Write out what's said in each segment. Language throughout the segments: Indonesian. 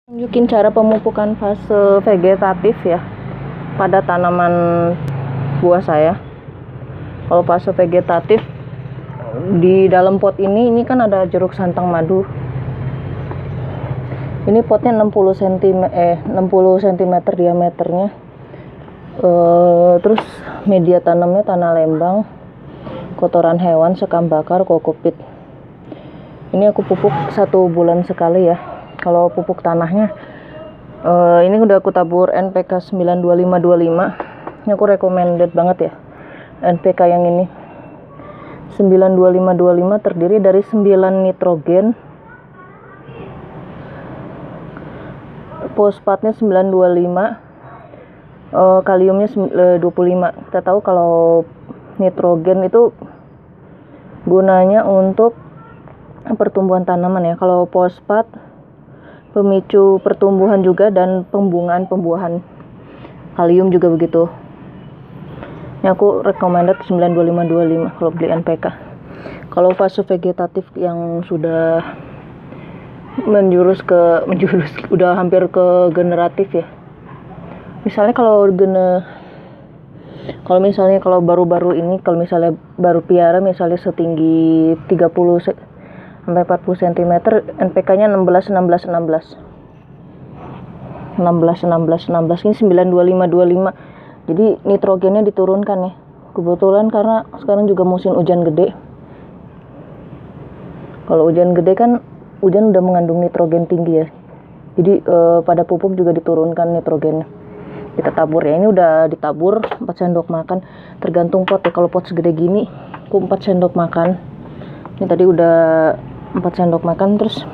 Tunjukin cara pemupukan fase vegetatif ya pada tanaman buah saya. Kalau fase vegetatif di dalam pot ini kan ada jeruk santang madu. Ini potnya 60 cm diameternya. Terus media tanamnya tanah lembang, kotoran hewan, sekam bakar, kokopit. Ini aku pupuk 1 bulan sekali ya. Kalau pupuk tanahnya ini udah aku tabur NPK 92525. Ini aku recommended banget ya NPK yang ini. 92525 terdiri dari 9 nitrogen, fosfatnya 925, kaliumnya 25. Kita tahu kalau nitrogen itu gunanya untuk pertumbuhan tanaman ya. Kalau fosfat pemicu pertumbuhan juga dan pembungaan pembuahan. Kalium juga begitu. Ini aku recommended 92525 kalau beli NPK. Kalau fase vegetatif yang sudah menjurus udah hampir ke generatif ya. Misalnya kalau baru-baru ini, kalau misalnya baru piara misalnya setinggi 30 sampai 40 cm, NPK-nya 16 ini 92525. Jadi nitrogennya diturunkan ya. Kebetulan karena sekarang juga musim hujan gede. Kalau hujan gede kan hujan udah mengandung nitrogen tinggi ya. Jadi pada pupuk juga diturunkan nitrogennya. Kita tabur ya. Ini udah ditabur 4 sendok makan. Tergantung pot ya. Kalau pot segede gini aku 4 sendok makan. Ini tadi udah 4 sendok makan. Terus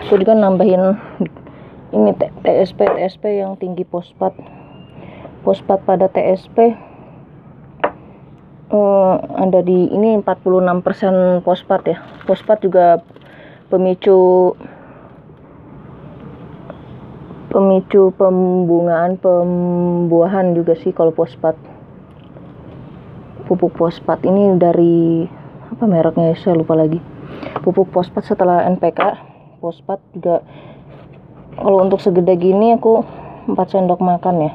aku juga nambahin ini TSP yang tinggi fosfat pada TSP ada di ini 46% fosfat ya. Fosfat juga pemicu pembuahan juga sih. Kalau fosfat, pupuk fosfat ini dari apa mereknya ya, saya lupa lagi. Pupuk fosfat setelah NPK fosfat juga kalau untuk segede gini aku 4 sendok makan ya.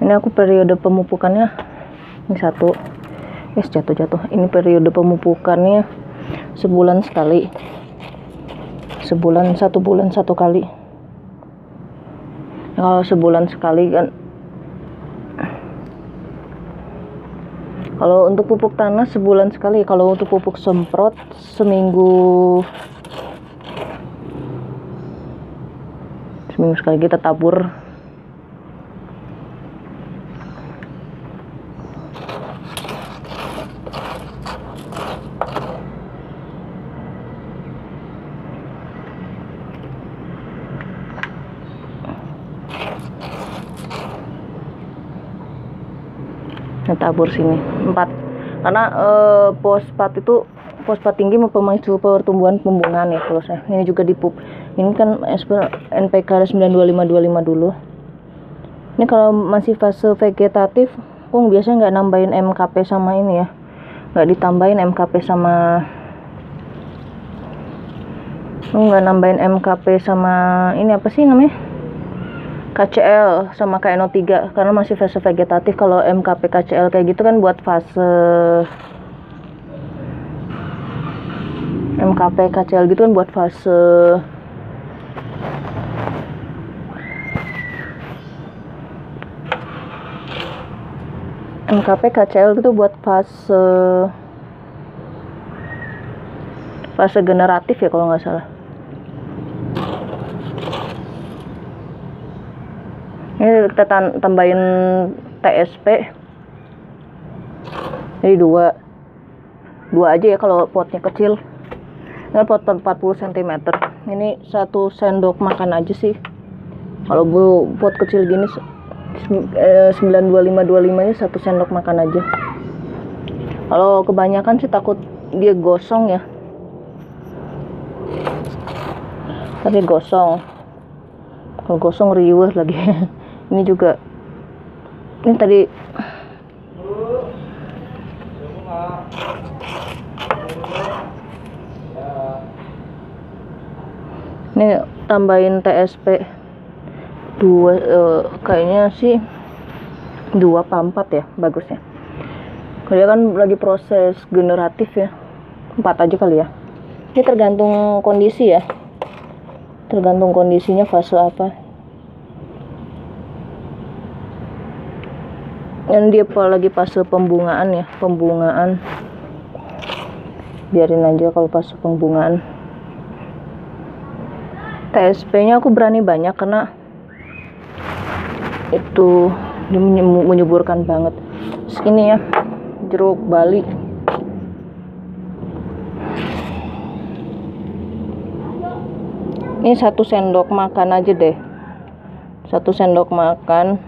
Ini aku periode pemupukannya ini jatuh. Ini periode pemupukannya sebulan sekali. 1 bulan 1 kali. Kalau sebulan sekali kan. Kalau untuk pupuk tanah sebulan sekali. Kalau untuk pupuk semprot seminggu sekali kita tabur. Tabur sini 4 karena fosfat tinggi memicu pertumbuhan pembungaan ya. Kalau saya ini juga dipupuk. Ini kan NPK 92525 dulu. Ini kalau masih fase vegetatif aku biasanya nggak nambahin MKP sama ini ya, nggak ditambahin MKP sama ini apa sih namanya, KCL sama KNO3 karena masih fase vegetatif. Kalau MKP KCL kayak gitu kan buat fase MKP KCL gitu kan buat fase MKP KCL itu buat fase generatif ya kalau nggak salah. Ini kita tambahin TSP. Jadi dua aja ya kalau potnya kecil. Ini pot 40 cm. Ini 1 sendok makan aja sih. Kalau pot kecil gini 92525 nya 1 sendok makan aja. Kalau kebanyakan sih takut dia gosong ya. Tapi gosong. Kalau gosong riweh lagi. Ini juga. Ini tadi Ini tambahin TSP 2, kayaknya sih 2 apa 4 ya bagusnya. Kalau dia kan lagi proses generatif ya, 4 aja kali ya. Ini tergantung kondisi ya, tergantung kondisinya fase apa. Yang dia lagi fase pembungaan ya, pembungaan. Biarin aja kalau fase pembungaan. TSP-nya aku berani banyak karena itu dia menyuburkan banget. Terus ini ya, jeruk Bali. Ini 1 sendok makan aja deh. 1 sendok makan.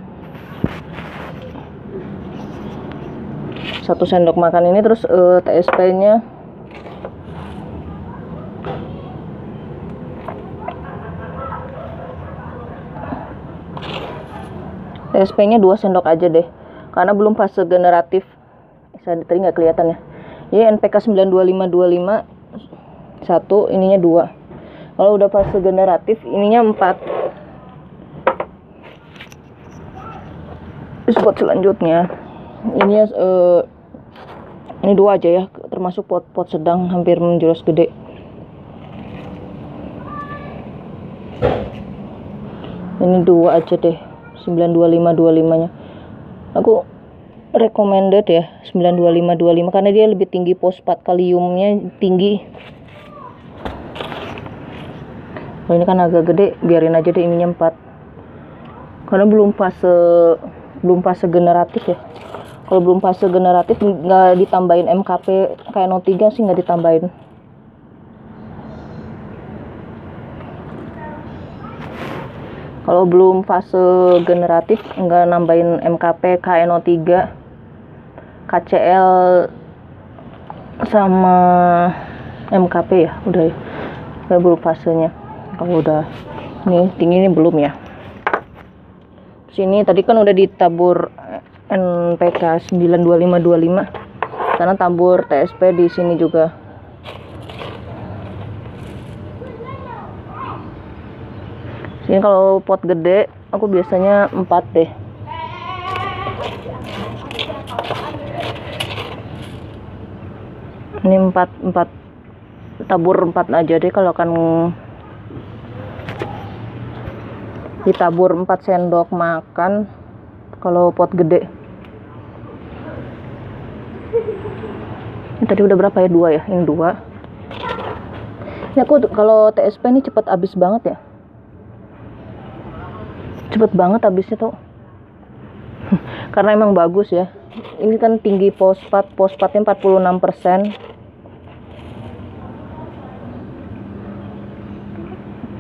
1 sendok makan ini, terus TSP-nya TSP-nya 2 sendok aja deh, karena belum fase generatif. Tadi nggak kelihatan ya. Jadi NPK 92525 1, ininya 2. Kalau udah fase generatif, ininya 4. Terus pot selanjutnya, ini ini 2 aja ya, termasuk pot sedang hampir menjurus gede. Ini 2 aja deh, 92525 nya. Aku recommended ya 92525 karena dia lebih tinggi fosfat, kaliumnya tinggi. Kalau ini kan agak gede, biarin aja deh ininya 4. Karena belum fase generatif ya. Kalau belum fase generatif nggak ditambahin MKP KNO3 sih, nggak ditambahin. Kalau belum fase generatif nggak nambahin MKP KNO3, KCL sama MKP ya, udah ya. Udah belum fasenya. Kalau udah nih tinggi ini belum ya. Sini tadi kan udah ditabur NPK 92525. Karena tabur TSP di sini juga. Sini kalau pot gede aku biasanya 4 deh. Ini 4 tabur 4 aja deh kalau akan ditabur 4 sendok makan kalau pot gede. Ini tadi udah berapa ya? 2 ya? Ini 2. Ini aku kalau TSP ini cepet habis banget ya. Cepet banget habisnya tuh. Karena emang bagus ya. Ini kan tinggi fosfatnya 46%.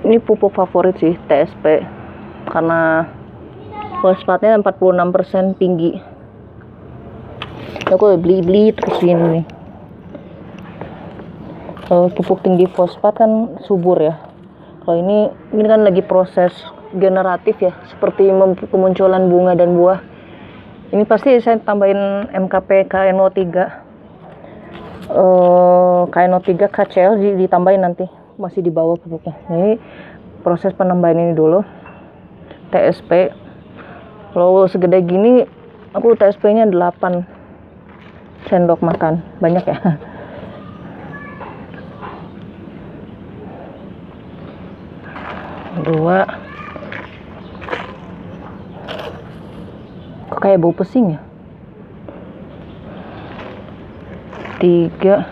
Ini pupuk favorit sih TSP. Karena fosfatnya 46% tinggi. Aku beli terus ini. Kalau pupuk tinggi fosfat kan subur ya. Kalau ini kan lagi proses generatif ya, seperti kemunculan bunga dan buah. Ini pasti saya tambahin MKP KNO3. KNO3 KCL ditambahin nanti, masih di bawah pupuknya. Ini proses penambahan ini dulu. TSP. Kalau segede gini aku TSP-nya 8 sendok makan. Banyak ya. Dua. Kok kayak bau pesing ya? 3.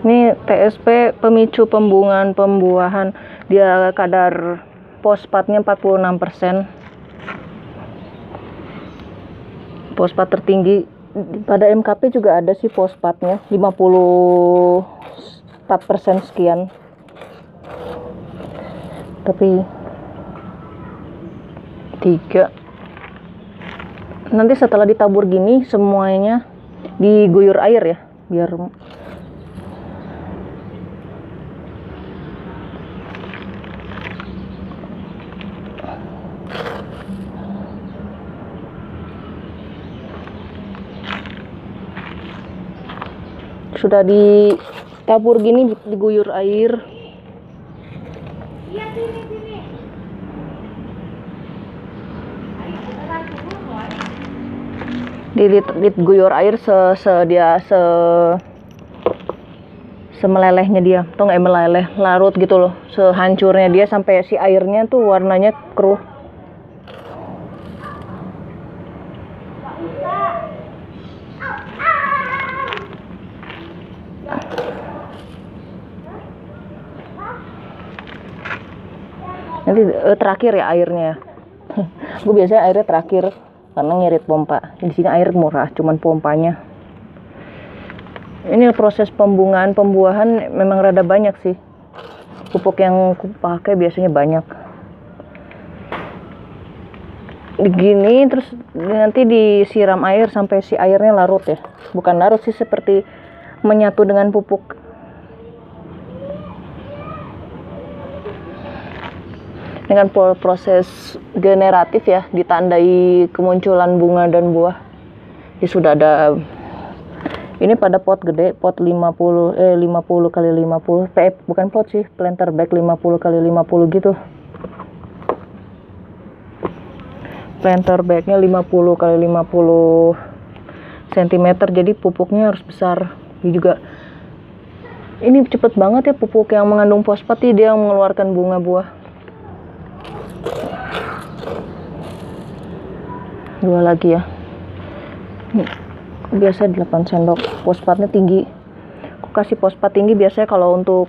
Ini TSP pemicu pembuahan. Dia kadar fosfatnya 46%. Fosfat tertinggi pada MKP juga ada sih fosfatnya 54% sekian. Tapi 3. Nanti setelah ditabur gini semuanya diguyur air ya, biar sudah Tabur gini, diguyur air. Diguyur air semelelehnya dia, atau nggak meleleh, larut gitu loh, sehancurnya dia sampai si airnya tuh warnanya keruh. Nanti terakhir ya airnya. Gue biasanya airnya terakhir karena ngirit pompa. Di sini air murah, cuman pompanya. Ini proses pembungaan, pembuahan memang rada banyak sih. Pupuk yang aku pakai biasanya banyak. Gini terus nanti disiram air sampai si airnya larut ya. Bukan larut sih, seperti menyatu dengan pupuk. Dengan proses generatif ya, ditandai kemunculan bunga dan buah. Ini sudah ada, ini pada pot gede, pot 50 kali 50, bukan pot sih, planter bag 50 kali 50 gitu. Planter bagnya 50 kali 50 cm, jadi pupuknya harus besar. Ini juga, ini cepet banget ya pupuk yang mengandung fosfat, dia yang mengeluarkan bunga buah. Dua lagi ya. Biasa 8 sendok. Fosfatnya tinggi. Aku kasih fosfat tinggi biasanya kalau untuk